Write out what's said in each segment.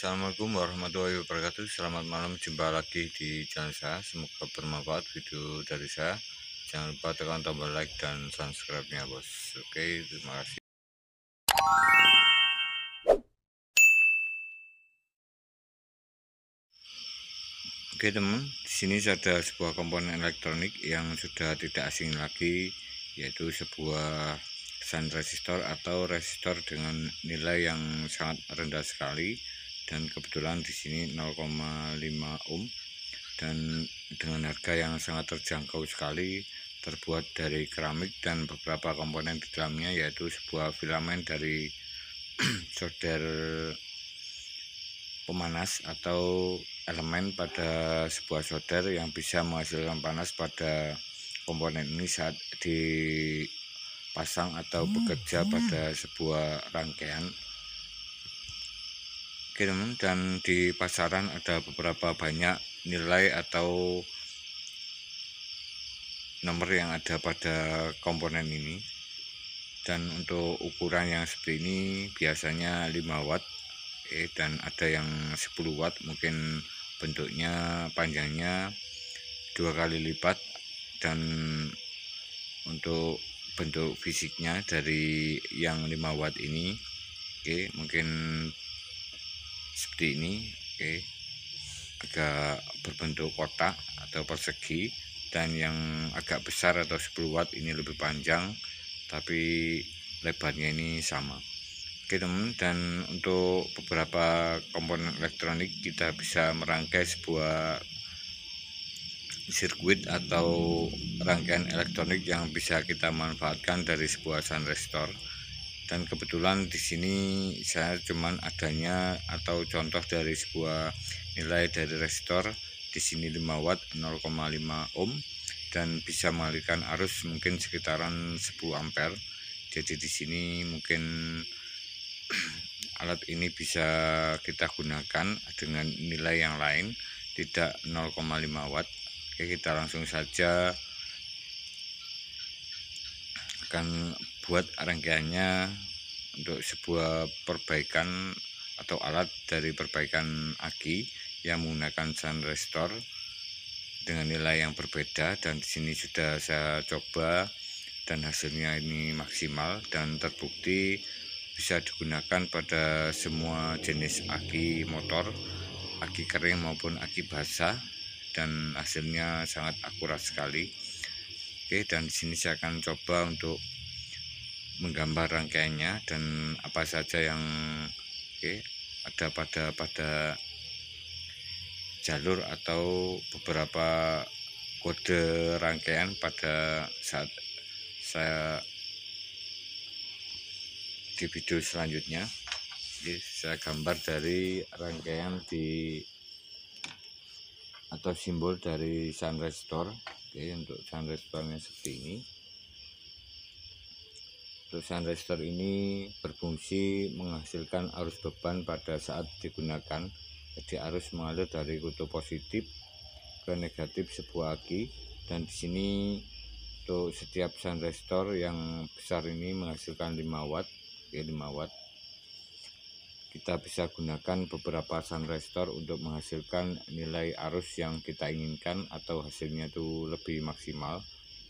Assalamualaikum warahmatullahi wabarakatuh. Selamat malam, jumpa lagi di channel saya. Semoga bermanfaat video dari saya. Jangan lupa tekan tombol like dan subscribe nya bos. Oke, terima kasih. Oke teman, di sini ada sebuah komponen elektronik yang sudah tidak asing lagi, yaitu sebuah shunt resistor atau resistor dengan nilai yang sangat rendah sekali, dan kebetulan di sini 0,5 ohm dan dengan harga yang sangat terjangkau sekali, terbuat dari keramik dan beberapa komponen di dalamnya, yaitu sebuah filamen dari solder pemanas atau elemen pada sebuah solder yang bisa menghasilkan panas pada komponen ini saat dipasang atau bekerja pada sebuah rangkaian. Oke teman, dan di pasaran ada beberapa banyak nilai atau nomor yang ada pada komponen ini, dan untuk ukuran yang seperti ini biasanya 5 watt dan ada yang 10 watt, mungkin bentuknya panjangnya 2 kali lipat, dan untuk bentuk fisiknya dari yang 5 watt ini mungkin seperti ini, agak berbentuk kotak atau persegi, dan yang agak besar atau 10 watt ini lebih panjang tapi lebarnya ini sama. Oke teman, dan untuk beberapa komponen elektronik kita bisa merangkai sebuah sirkuit atau rangkaian elektronik yang bisa kita manfaatkan dari sebuah shunt resistor. Dan kebetulan di sini saya cuman adanya atau contoh dari sebuah nilai dari resistor di sini 5 watt 0,5 ohm dan bisa mengalirkan arus mungkin sekitaran 10 ampere. Jadi di sini mungkin alat ini bisa kita gunakan dengan nilai yang lain, tidak 0,5 watt. Oke, kita langsung saja akan buat rangkaiannya untuk sebuah perbaikan atau alat dari perbaikan aki yang menggunakan shunt resistor dengan nilai yang berbeda. Dan di sini sudah saya coba dan hasilnya ini maksimal dan terbukti bisa digunakan pada semua jenis aki motor, aki kering maupun aki basah, dan hasilnya sangat akurat sekali. Oke, dan di sini saya akan coba untuk menggambar rangkaiannya dan apa saja yang ada pada jalur atau beberapa kode rangkaian pada saat saya di video selanjutnya. Saya gambar dari rangkaian atau simbol dari shunt resistor. Untuk shunt resistornya seperti ini. Untuk shunt resistor ini berfungsi menghasilkan arus beban pada saat digunakan. Jadi arus mengalir dari kutub positif ke negatif sebuah aki, dan di sini untuk setiap shunt resistor yang besar ini menghasilkan 5 watt. 5 watt. Kita bisa gunakan beberapa shunt resistor untuk menghasilkan nilai arus yang kita inginkan atau hasilnya itu lebih maksimal.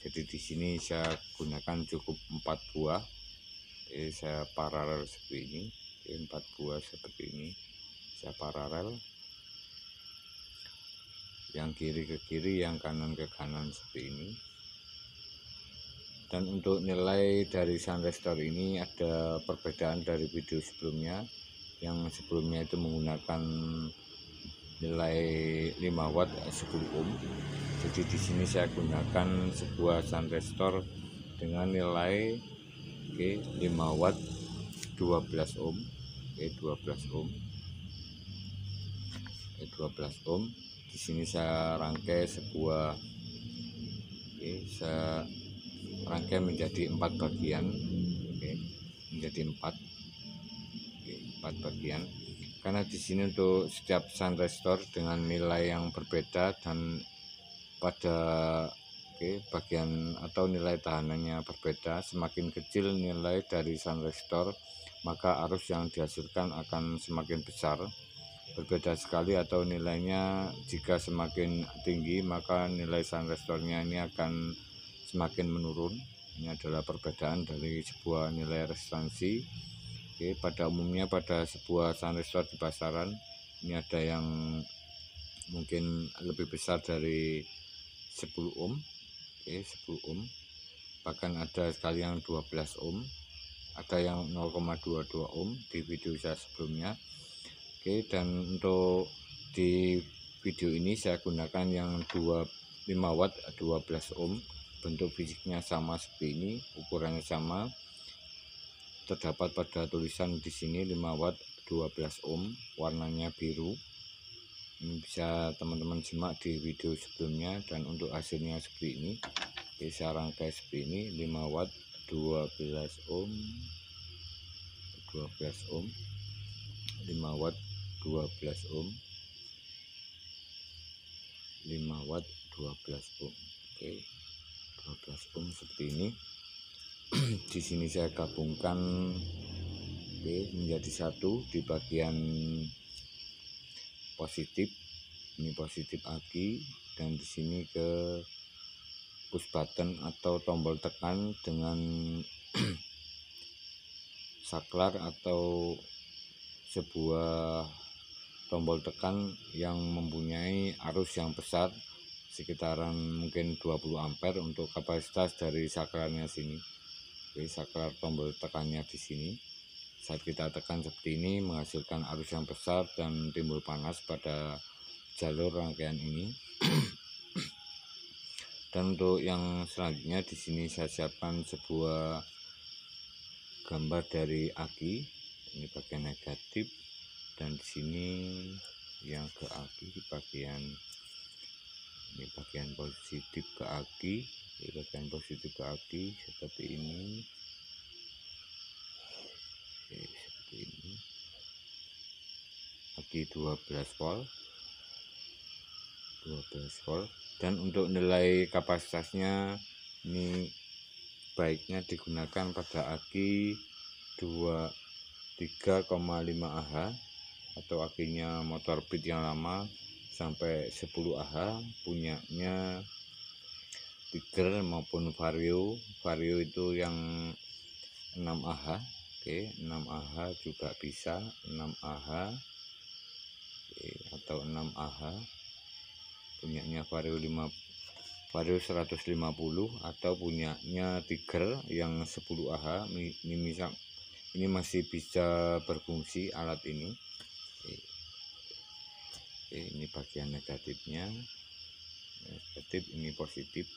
Jadi di sini saya gunakan cukup 4 buah. Saya paralel seperti ini. 4 buah seperti ini. Saya paralel. Yang kiri ke kiri, yang kanan ke kanan seperti ini. Dan untuk nilai dari shunt resistor ini ada perbedaan dari video sebelumnya. Yang sebelumnya itu menggunakan nilai 5 watt 10 ohm. Jadi di sini saya gunakan sebuah shunt resistor dengan nilai 5 watt 12 ohm. 12 ohm. 12 ohm. Di sini saya rangkai saya rangkai menjadi 4 bagian. Menjadi 4 bagian. Karena di sini untuk setiap shunt resistor dengan nilai yang berbeda dan pada bagian atau nilai tahanannya berbeda. Semakin kecil nilai dari shunt resistor, maka arus yang dihasilkan akan semakin besar. berbeda sekali atau nilainya jika semakin tinggi maka nilai sun restornya ini akan semakin menurun. Ini adalah perbedaan dari sebuah nilai restansi. Oke, pada umumnya pada sebuah sun restor di pasaran ini ada yang mungkin lebih besar dari 10 ohm. Oke, 10 ohm, bahkan ada sekali yang 12 ohm, ada yang 0,22 ohm di video saya sebelumnya. Oke, dan untuk di video ini saya gunakan yang 5 watt 12 ohm. Bentuk fisiknya sama seperti ini, ukurannya sama. Terdapat pada tulisan di sini 5 watt 12 ohm, warnanya biru. Ini bisa teman-teman simak di video sebelumnya, dan untuk hasilnya seperti ini. Oke, saya rangkai seperti ini, 5 watt 12 ohm, 12 ohm, 5 watt 12 ohm, 5 watt 12 ohm. Oke, 12 ohm seperti ini. Di sini saya gabungkan menjadi satu di bagian positif. Ini positif aki, dan di sini ke push button atau tombol tekan dengan saklar atau sebuah tombol tekan yang mempunyai arus yang besar, sekitaran mungkin 20 ampere untuk kapasitas dari saklarnya sini. Oke, saklar tombol tekannya di sini. Saat kita tekan seperti ini menghasilkan arus yang besar dan timbul panas pada jalur rangkaian ini. Dan untuk yang selanjutnya di sini saya siapkan sebuah gambar dari aki. Ini bagian negatif, dan di sini yang ke aki di bagian ini, bagian positif ke aki. Di bagian positif ke aki seperti ini. Oke, seperti ini. Aki 12 volt, 12 volt. Dan untuk nilai kapasitasnya ini baiknya digunakan pada aki 3,5 Ah atau akinya motor Beat yang lama sampai 10 Ah, punyanya Tiger maupun Vario. Vario itu yang 6 Ah. Oke, 6 Ah juga bisa, 6 Ah. Oke, atau 6 Ah punyanya Vario 150, atau punyanya Tiger yang 10 Ah. Ini masih bisa berfungsi alat ini. Oke, ini bagian negatifnya, negatif, ini positif.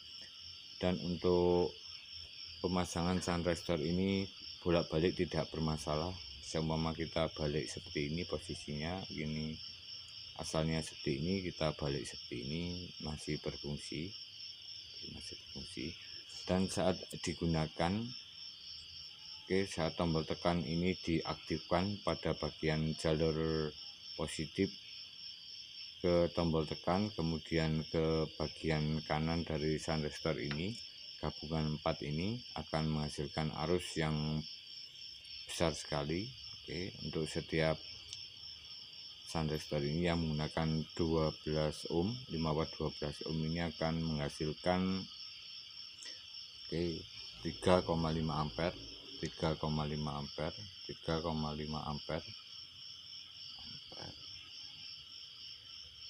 Dan untuk pemasangan sun restor ini bolak-balik tidak bermasalah. Seumpama kita balik seperti ini posisinya, ini asalnya seperti ini, kita balik seperti ini, masih berfungsi, masih berfungsi. Dan saat digunakan, oke, saat tombol tekan ini diaktifkan pada bagian jalur positif ke tombol tekan, kemudian ke bagian kanan dari sun restor ini, gabungan 4 ini akan menghasilkan arus yang besar sekali. Oke, untuk setiap sun restor ini yang menggunakan 12 ohm, 5 watt 12 ohm ini akan menghasilkan 3,5 ampere, 3,5 ampere, 3,5 ampere.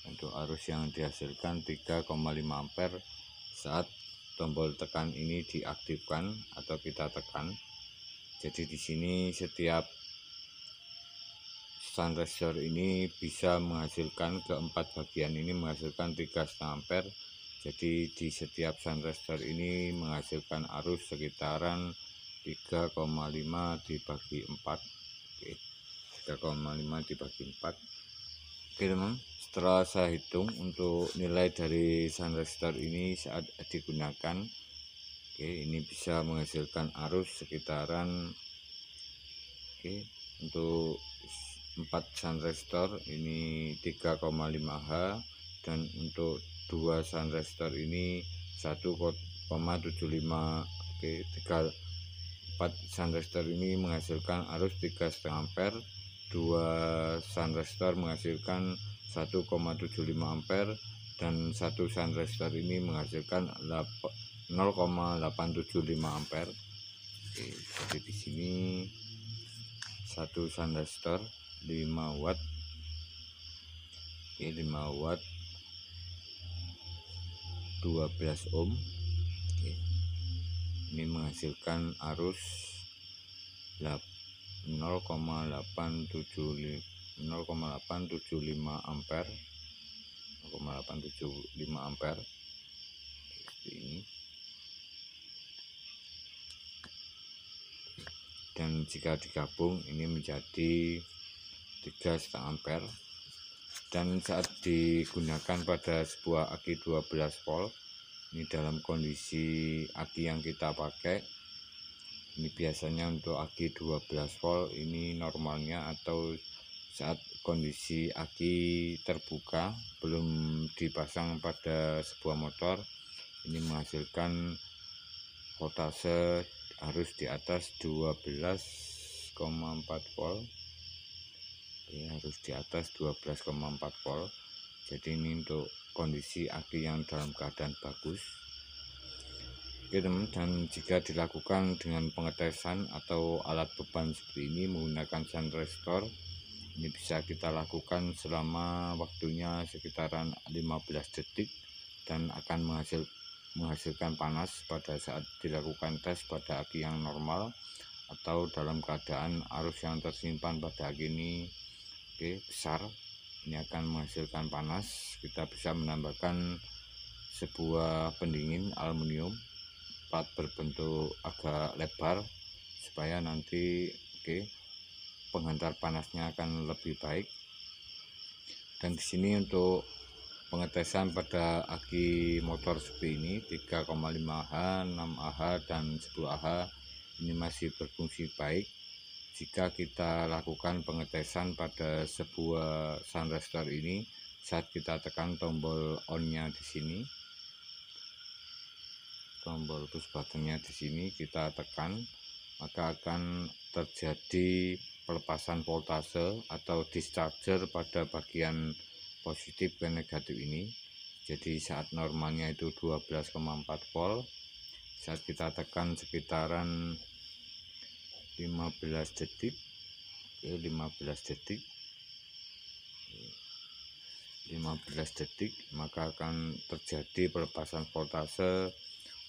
Untuk arus yang dihasilkan 3,5 ampere saat tombol tekan ini diaktifkan atau kita tekan. Jadi di sini setiap sun restor ini bisa menghasilkan, keempat bagian ini menghasilkan 3,5 ampere. Jadi di setiap sun restor ini menghasilkan arus sekitaran 3,5 dibagi 4. Oke, 3,5 dibagi 4. Oke teman, setelah saya hitung untuk nilai dari sun restor ini saat digunakan, oke, ini bisa menghasilkan arus sekitaran, oke, untuk 4 sun restor ini 3,5 Ah, dan untuk 2 sun restor ini 1,75. Oke, 4 sun restor ini menghasilkan arus 3,5 ampere, dua sunrestor menghasilkan 1,75 ampere dan satu sunrestor ini menghasilkan 0,875 ampere. Oke, jadi di sini satu sunrestor 5 watt. Oke, 5 watt 12 ohm. Oke, ini menghasilkan arus 0,875 ampere. 0,875 ampere seperti ini. Dan jika digabung ini menjadi 3,5 ampere. Dan saat digunakan pada sebuah aki 12 volt, ini dalam kondisi aki yang kita pakai, ini biasanya untuk aki 12 volt ini normalnya atau saat kondisi aki terbuka belum dipasang pada sebuah motor, ini menghasilkan voltase harus di atas 12,4 volt. Ya, harus di atas 12,4 volt. Jadi ini untuk kondisi aki yang dalam keadaan bagus. Oke teman, dan jika dilakukan dengan pengetesan atau alat beban seperti ini menggunakan sunrestor, ini bisa kita lakukan selama waktunya sekitaran 15 detik dan akan menghasilkan panas pada saat dilakukan tes pada aki yang normal atau dalam keadaan arus yang tersimpan pada aki ini besar. Ini akan menghasilkan panas. Kita bisa menambahkan sebuah pendingin aluminium plat berbentuk agak lebar supaya nanti penghantar panasnya akan lebih baik. Dan di sini untuk pengetesan pada aki motor seperti ini 3,5Ah, 6Ah dan 10Ah ini masih berfungsi baik. Jika kita lakukan pengetesan pada sebuah sunrestor ini, saat kita tekan tombol on-nya di sini, tombol push button-nya di sini kita tekan, maka akan terjadi pelepasan voltase atau discharger pada bagian positif ke negatif ini. Jadi saat normalnya itu 12,4 volt, saat kita tekan sekitaran 15 detik, 15 detik, maka akan terjadi pelepasan voltase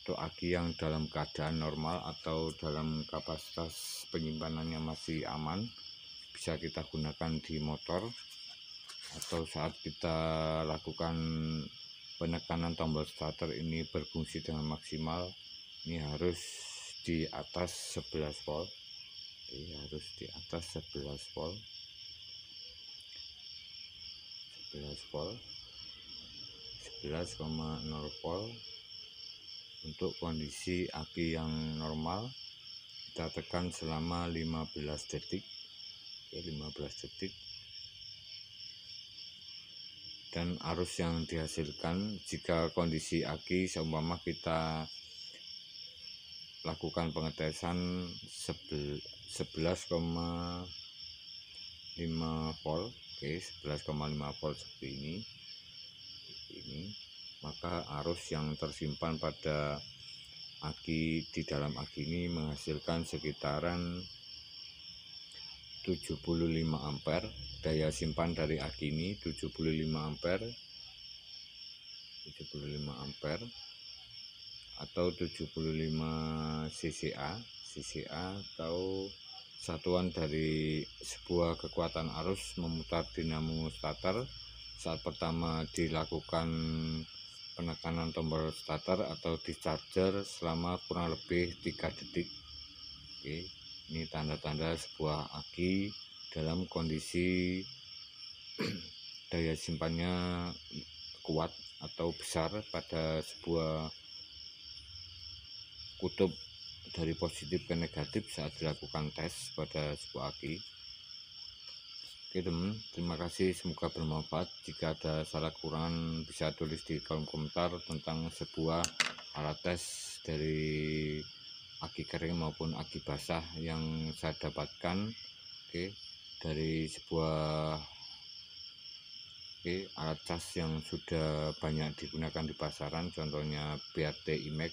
untuk aki yang dalam keadaan normal atau dalam kapasitas penyimpanannya masih aman. Bisa kita gunakan di motor atau saat kita lakukan penekanan tombol starter ini berfungsi dengan maksimal. Ini harus di atas 11 volt. Harus di atas 11 volt 11,0 volt. Untuk kondisi aki yang normal kita tekan selama 15 detik. 15 detik. Dan arus yang dihasilkan jika kondisi aki seumpama kita lakukan pengetesan 11,5 volt, 11,5 volt seperti ini, maka arus yang tersimpan pada aki di dalam aki ini menghasilkan sekitaran 75 ampere. Daya simpan dari aki ini 75 ampere atau 75 CCA atau satuan dari sebuah kekuatan arus memutar dinamo starter. Saat pertama dilakukan penekanan tombol starter atau discharger selama kurang lebih 3 detik. Ini tanda-tanda sebuah aki dalam kondisi daya simpannya kuat atau besar pada sebuah kutub dari positif ke negatif saat dilakukan tes pada sebuah aki. Oke teman, terima kasih, semoga bermanfaat. Jika ada salah kurang bisa tulis di kolom komentar tentang sebuah alat tes dari aki kering maupun aki basah yang saya dapatkan. dari sebuah alat cas yang sudah banyak digunakan di pasaran, contohnya BRT Imax.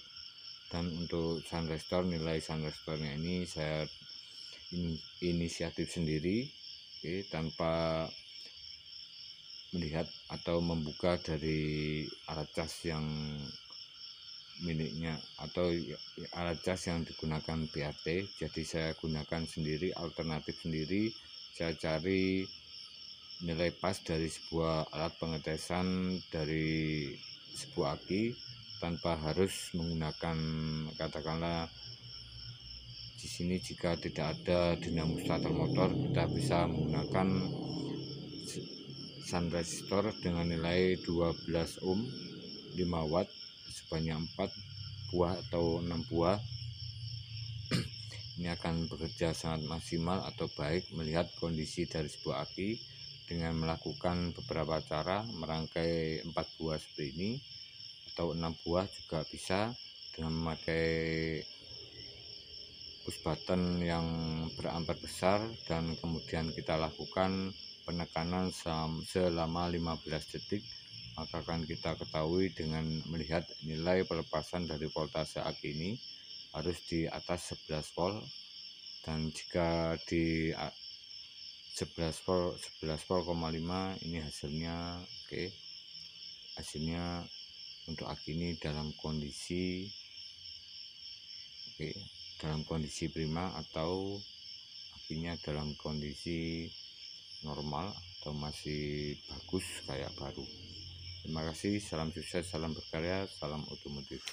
Dan untuk sun restore, nilai sun restore-nya ini saya inisiatif sendiri, tanpa melihat atau membuka dari alat cas yang miliknya atau alat cas yang digunakan BRT. Jadi saya gunakan sendiri, alternatif sendiri. Saya cari nilai pas dari sebuah alat pengetesan dari sebuah aki tanpa harus menggunakan, katakanlah di sini jika tidak ada dinamo starter motor, kita bisa menggunakan sun resistor dengan nilai 12 ohm 5 watt sebanyak 4 buah atau 6 buah. Ini akan bekerja sangat maksimal atau baik melihat kondisi dari sebuah aki dengan melakukan beberapa cara, merangkai 4 buah seperti ini atau 6 buah juga bisa dengan memakai push button yang berampere besar, dan kemudian kita lakukan penekanan selama 15 detik, maka akan kita ketahui dengan melihat nilai pelepasan dari voltase aki ini harus di atas 11 volt, dan jika di 11 volt 11,5 ini hasilnya hasilnya untuk aki ini dalam kondisi dalam kondisi prima atau akinya dalam kondisi normal atau masih bagus kayak baru. Terima kasih, salam sukses, salam berkarya, salam otomotif.